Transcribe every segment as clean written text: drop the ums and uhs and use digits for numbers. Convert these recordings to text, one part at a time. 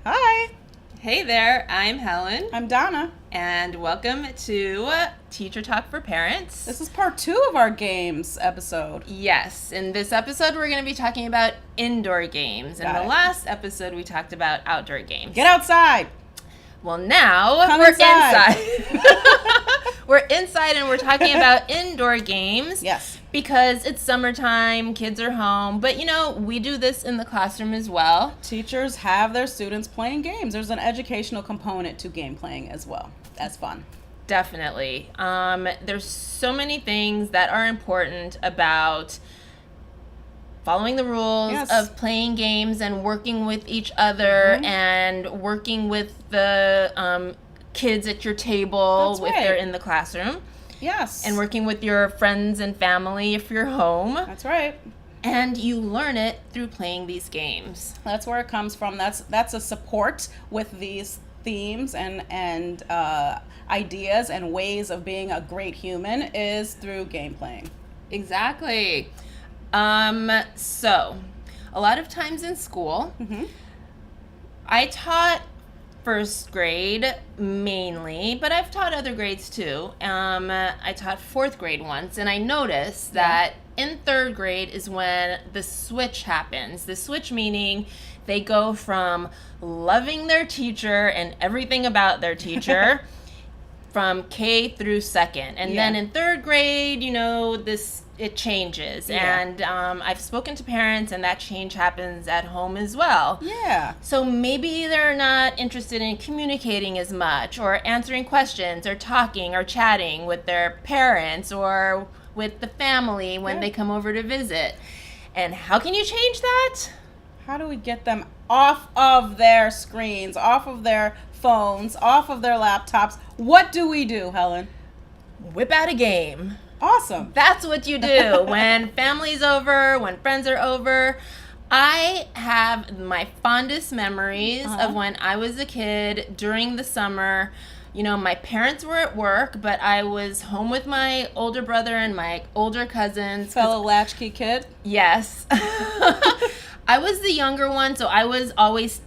Hi, Hey there, I'm Helen, I'm Donna. and welcome to Teacher Talk for Parents. This is part 2 of our games episode. Yes, in this episode, we're going to be talking about indoor games. In Got the it. last episode, we talked about outdoor games. Get outside. Well, now Come we're inside. We're inside and we're talking about indoor games. Yes. Because it's summertime, kids are home, but we do this in the classroom as well. Teachers have their students playing games. There's an educational component to game playing as well. That's fun. Definitely. There's so many things that are important about following the rules Yes. of playing games and working with each other and working with the kids at your table That's if right. they're in the classroom. Yes. And working with your friends and family if you're home. That's right. And you learn it through playing these games. That's where it comes from. That's a support with these themes and ideas and ways of being a great human is through game playing. Exactly. So, a lot of times in school, I taught first grade mainly, but I've taught other grades too. I taught fourth grade once, and I noticed that in third grade is when the switch happens. The switch meaning they go from loving their teacher and everything about their teacher from K through second. And then in third grade, it changes. Yeah. And I've spoken to parents, and that change happens at home as well. Yeah. So maybe they're not interested in communicating as much or answering questions or talking or chatting with their parents or with the family when they come over to visit. And how can you change that? How do we get them off of their screens, off of their phones, off of their laptops? What do we do, Helen? Whip out a game. Awesome. That's what you do when family's over, when friends are over. I have my fondest memories of when I was a kid during the summer. My parents were at work, but I was home with my older brother and my older cousins. Fellow latchkey kid. Yes. I was the younger one, so I was always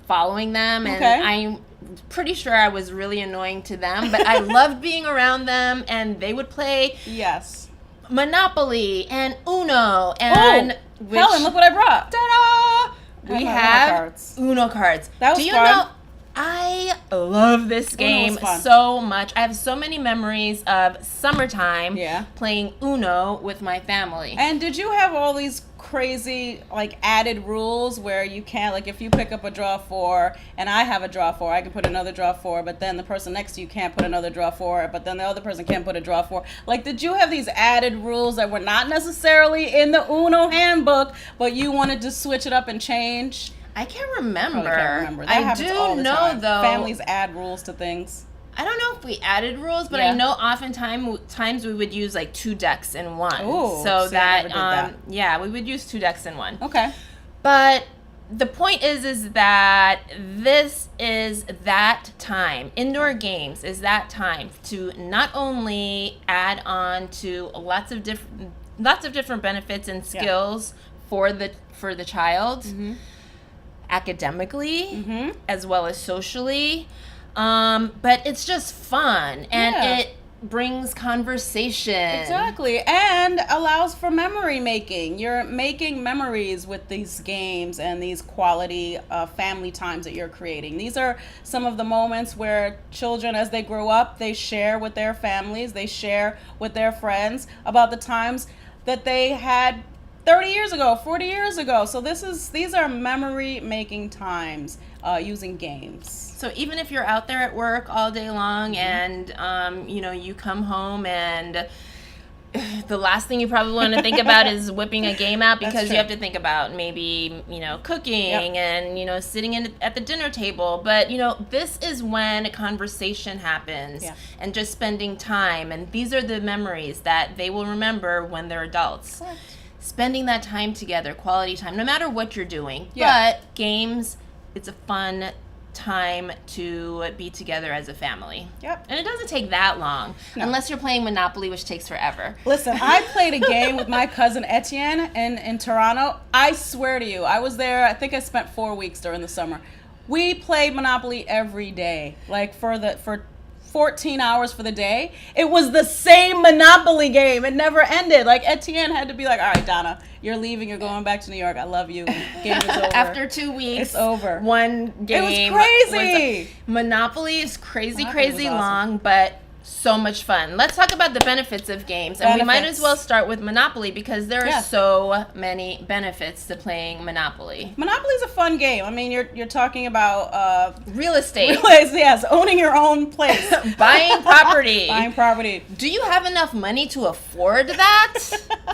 following them, and Okay. I'm pretty sure I was really annoying to them, but I loved being around them, and they would play Yes. Monopoly and Uno and Helen, look what I brought. ta-da! We Uno have cards. Uno cards. That was Do you fun. know? I love this Uno game was fun. so much. I have so many memories of summertime Yeah. playing Uno with my family. And did you have all these crazy added rules where you can't, if you pick up a draw 4 and I have a draw 4, I can put another draw 4, but then the person next to you can't put another draw 4, but then the other person can't put a draw 4. Did you have these added rules that were not necessarily in the Uno handbook, but you wanted to switch it up and change? I can't remember. Probably can't remember. That I happens do all the know time. though. Families add rules to things. I don't know if we added rules, but Yeah. I know oftentimes we would use 2 decks in one. Ooh, so see, I never did that. yeah, we would use 2 decks in one. Okay. But the point is that this is that time. Indoor games is that time to not only add on to lots of different benefits and skills for the child, academically as well as socially. But it's just fun, and it brings conversation. Exactly, and allows for memory making. You're making memories with these games and these quality family times that you're creating. These are some of the moments where children, as they grow up, they share with their families, they share with their friends about the times that they had 30 years ago, 40 years ago. So these are memory making times using games. So even if you're out there at work all day long and you come home and the last thing you probably want to think about is whipping a game out, because you have to think about maybe cooking and sitting at the dinner table. But this is when a conversation happens and just spending time, and these are the memories that they will remember when they're adults. Correct. Spending that time together, quality time, no matter what you're doing. Yeah. But games, it's a fun time to be together as a family. Yep. And it doesn't take that long, unless you're playing Monopoly, which takes forever. Listen, I played a game with my cousin Etienne in Toronto. I swear to you, I was there, I think I spent 4 weeks during the summer. We played Monopoly every day, like for 14 hours for the day. It was the same Monopoly game. It never ended. Like Etienne had to be like, all right, Donna, you're leaving. You're going back to New York. I love you. Game is over. After 2 weeks, it's over. One game. It was crazy. Monopoly is crazy Monopoly was awesome. long, but so much fun. Let's talk about the benefits of games. And we might as well start with Monopoly because there are so many benefits to playing Monopoly. Monopoly's a fun game. I mean, you're talking about real estate. Yes, owning your own place. Buying property. Buying property. Do you have enough money to afford that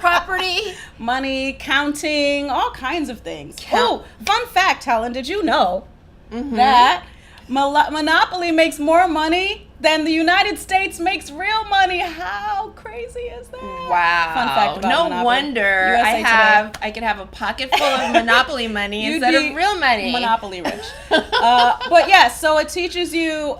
property? Money, counting, all kinds of things. Oh, fun fact, Helen, did you know that Monopoly makes more money than the United States makes real money? How crazy is that? Wow. Fun fact about no Monopoly. wonder USA I could have a pocket full of Monopoly money instead of real money. Monopoly rich. But yeah, so it teaches you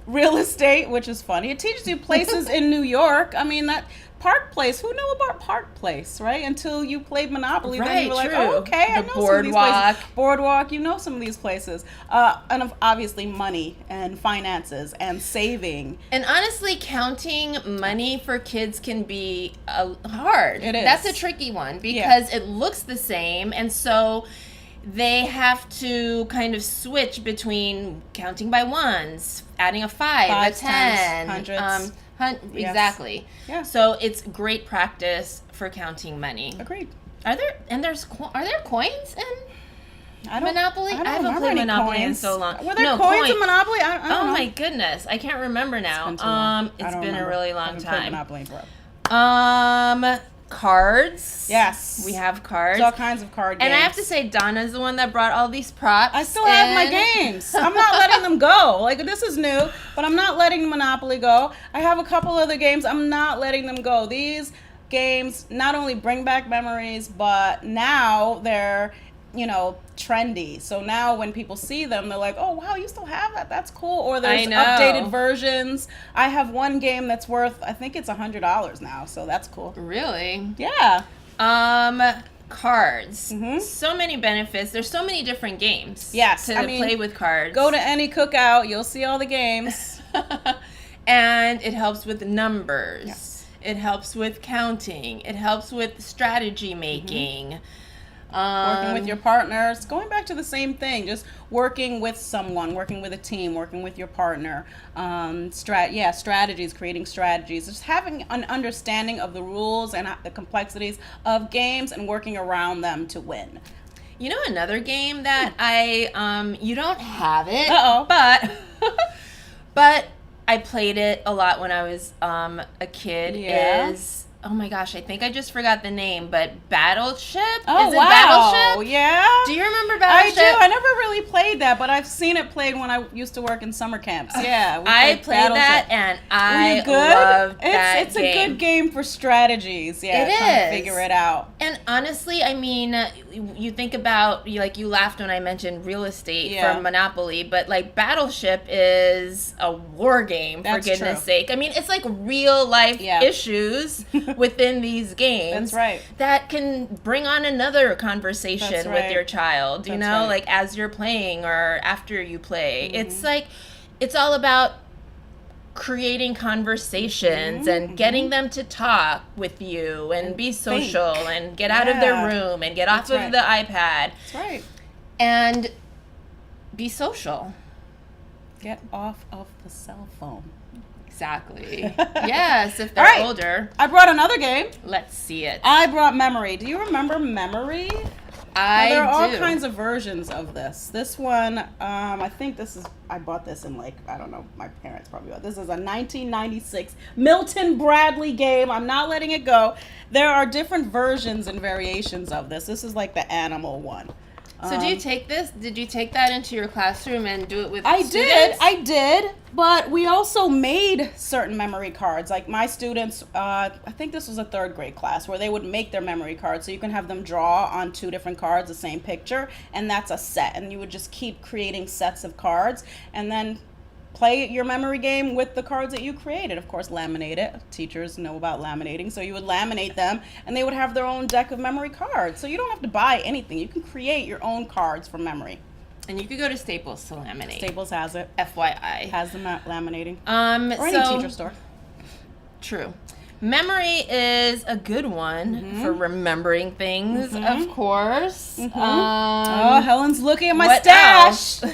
real estate, which is funny. It teaches you places in New York. I mean, that Park Place. Who knew about Park Place, right? Until you played Monopoly. Then you were like, oh, okay, I know some of these places. Boardwalk, you know some of these places. And obviously money and finances and saving. And honestly, counting money for kids can be hard. It is. That's a tricky one because it looks the same. And so they have to kind of switch between counting by ones, adding a 5, a 10, hundreds. Exactly. Yeah. So it's great practice for counting money. Agreed. Are there coins in Monopoly? I haven't played Monopoly in so long. Were there coins in Monopoly? I don't know. My goodness, I can't remember now. It's been a really long time. Monopoly, bro. Cards. Yes. We have cards. There's all kinds of card games. And I have to say, Donna's the one that brought all these props. I still have my games. I'm not letting them go. Like, this is new, but I'm not letting Monopoly go. I have a couple other games. I'm not letting them go. These games not only bring back memories, but now they're, trendy. So now when people see them, they're like, oh, wow, you still have that? That's cool. Or there's updated versions. I have one game that's worth, I think it's $100 now. So that's cool. Really? Yeah. Cards. So many benefits. There's so many different games. Yes. To play with cards. Go to any cookout, you'll see all the games. And it helps with numbers. Yes. It helps with counting. It helps with strategy making. Working with your partners, going back to the same thing, just working with someone, working with a team, working with your partner, strategies, creating strategies, just having an understanding of the rules and the complexities of games and working around them to win. You know, another game that you don't have it, but I played it a lot when I was a kid, is... Oh my gosh, I think I just forgot the name, but Battleship? Oh, Is it wow. Battleship? Yeah. Do you remember Battleship? I do. I never really played that, but I've seen it played when I used to work in summer camps. Yeah. I played that, and I loved that It's a good game for strategies. Yeah. It trying is. to figure it out. And honestly, I mean, you think about, you laughed when I mentioned real estate for Monopoly, but like Battleship is a war game, for goodness sake. I mean, it's like real life issues within these games. That's right. That can bring on another conversation with your child, like as you're playing or after you play. It's like, it's all about creating conversations and getting them to talk with you and be social and get out of their room and get off of the iPad. That's right. And be social. Get off of the cell phone. Exactly. Yes, if they're older. I brought another game. Let's see it. I brought Memory. Do you remember Memory? There are all kinds of versions of this. This one, I think I bought this in my parents probably bought this. This is a 1996 Milton Bradley game. I'm not letting it go. There are different versions and variations of this. This is like the animal one. So do you take this? Did you take that into your classroom and do it with students? I did, but we also made certain memory cards. Like my students, I think this was a 3rd grade class where they would make their memory cards. So you can have them draw on 2 different cards, the same picture, and that's a set. And you would just keep creating sets of cards and then play your memory game with the cards that you created. Of course, laminate it. Teachers know about laminating. So you would laminate them and they would have their own deck of memory cards. So you don't have to buy anything. You can create your own cards from memory. And you could go to Staples to laminate. Staples has it. FYI. Has the laminating. Or So any teacher store. true. Memory is a good one for remembering things, of course. Oh, Helen's looking at my what stash. else?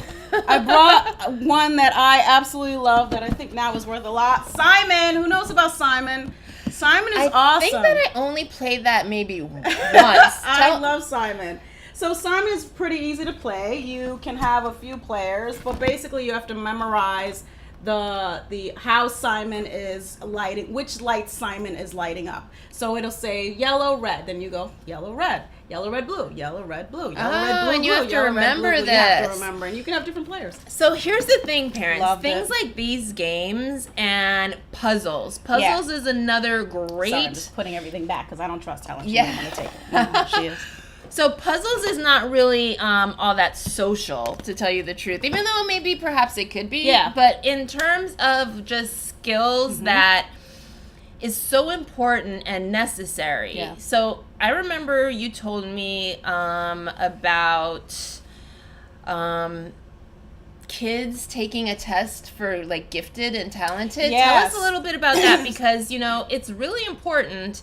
I brought one that I absolutely love that I think now is worth a lot. Simon. Who knows about Simon? Simon is awesome. I think that I only played that maybe once. I love Simon. So Simon is pretty easy to play. You can have a few players, but basically you have to memorize the how Simon is lighting, which light Simon is lighting up. So it'll say yellow, red. Then you go yellow, red, blue, yellow, red, blue, yellow, red, blue, and you blue, have to yellow, red, remember blue, blue. this. You have to remember, and you can have different players. So here's the thing, parents. Loved Things it. like these games and puzzles. Puzzles is another great. Sorry, I'm just putting everything back because I don't trust Helen. She Yeah. doesn't want to take it. No, she is. So puzzles is not really all that social, to tell you the truth, even though maybe perhaps it could be. Yeah. But in terms of just skills that is so important and necessary. Yeah. So I remember you told me about kids taking a test for like gifted and talented. Yes. Tell us a little bit about that, because it's really important.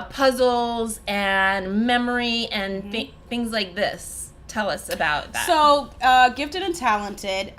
Puzzles and memory and things like this. Tell us about that. So, gifted and talented,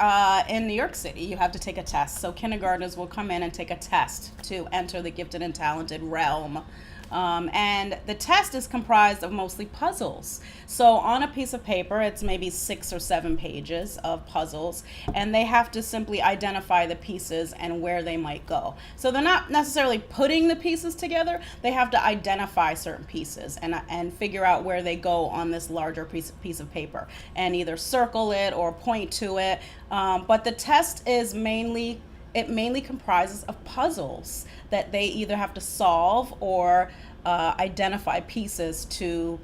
in New York City, you have to take a test. So kindergartners will come in and take a test to enter the gifted and talented realm. And the test is comprised of mostly puzzles. So on a piece of paper, it's maybe 6 or 7 pages of puzzles, and they have to simply identify the pieces and where they might go. So they're not necessarily putting the pieces together, they have to identify certain pieces and figure out where they go on this larger piece of paper, and either circle it or point to it. But the test is mainly comprises of puzzles that they either have to solve or identify pieces to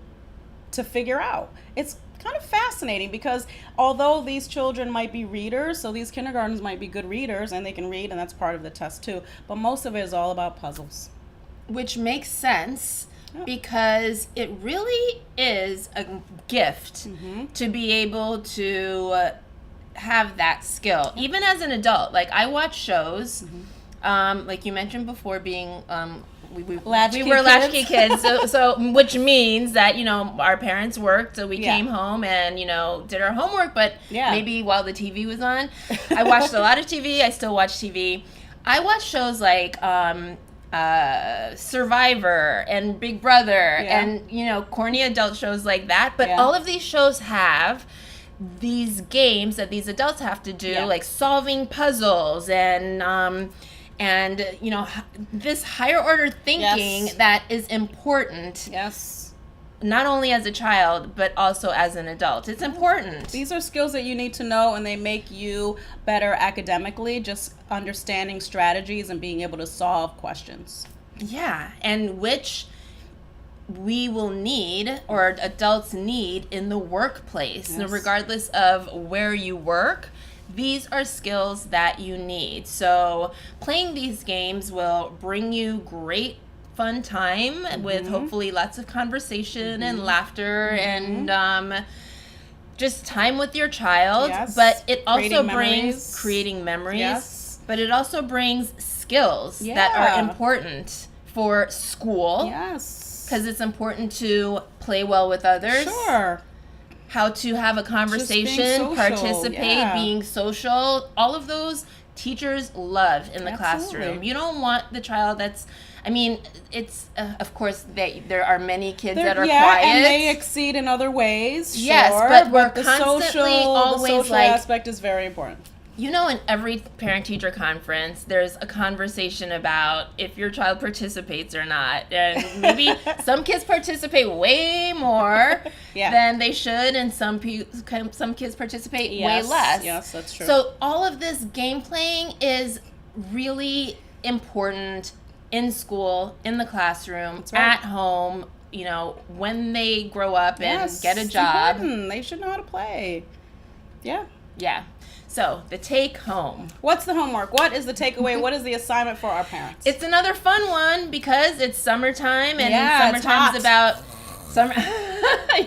figure out. It's kind of fascinating because although these children might be readers, so these kindergartners might be good readers and they can read, and that's part of the test too, but most of it is all about puzzles. Which makes sense. Because it really is a gift to be able to have that skill, even as an adult. Like I watch shows, like you mentioned before, being we were latchkey kids, so which means that our parents worked, so we came home and did our homework, but maybe while the TV was on. I watched a lot of TV. I still watch TV. I watch shows like Survivor and Big Brother and corny adult shows like that, but all of these shows have these games that these adults have to do, like solving puzzles and this higher order thinking that is important. Yes. Not only as a child, but also as an adult. It's important. These are skills that you need to know, and they make you better academically, just understanding strategies and being able to solve questions. Yeah, and which we will need, or adults need, in the workplace. Yes. So regardless of where you work, these are skills that you need. So playing these games will bring you great fun time with hopefully lots of conversation and laughter and just time with your child. Yes. But it also Creating brings memories. creating memories. Yes. But it also brings skills that are important for school. Yes. Because it's important to play well with others. Sure. How to have a conversation, social, participate, being social. All of those teachers love in the classroom. You don't want the child that's, it's, of course, there are many kids that are quiet. And they exceed in other ways, yes, sure, but we're the constantly always the social like, aspect is very important. In every parent-teacher conference, there's a conversation about if your child participates or not. And maybe some kids participate way more than they should, and some kids participate way less. Yes, that's true. So all of this game playing is really important in school, in the classroom, at home, when they grow up and get a job. They should know how to play. Yeah. Yeah. So, the take home. What's the homework? What is the takeaway? What is the assignment for our parents? It's another fun one because it's summertime, and it's summertime's hot. about Summer,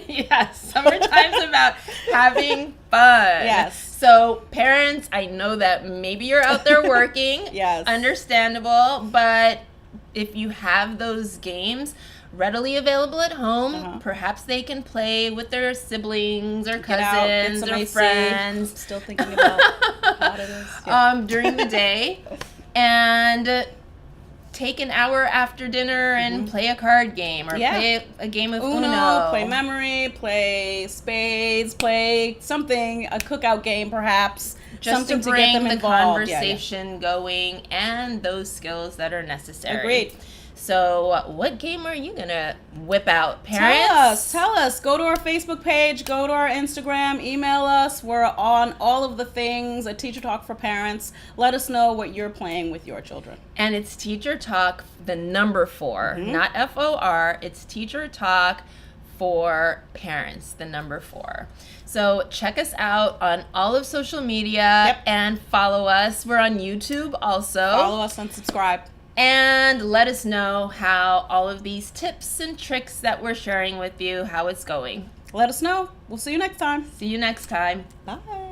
yes, summertime's about having fun. Yes. So parents, I know that maybe you're out there working. Yes. Understandable, but if you have those games readily available at home, perhaps they can play with their siblings or Get out, get cousins some or AC. friends. Still thinking about how hot it is. Yeah. During the day, and take an hour after dinner and play a card game or play a game of Uno. Play memory, play spades, play something, a cookout game perhaps. Just something to bring get them the involved. conversation going and those skills that are necessary. Agreed. So what game are you going to whip out, parents? Tell us. Go to our Facebook page, go to our Instagram, email us. We're on all of the things at Teacher Talk for Parents. Let us know what you're playing with your children. And it's Teacher Talk, the number 4, not FOR. It's Teacher Talk for Parents, the number 4. So check us out on all of social media and follow us. We're on YouTube also. Follow us and subscribe. And let us know how all of these tips and tricks that we're sharing with you, how it's going. Let us know. We'll see you next time. See you next time. Bye.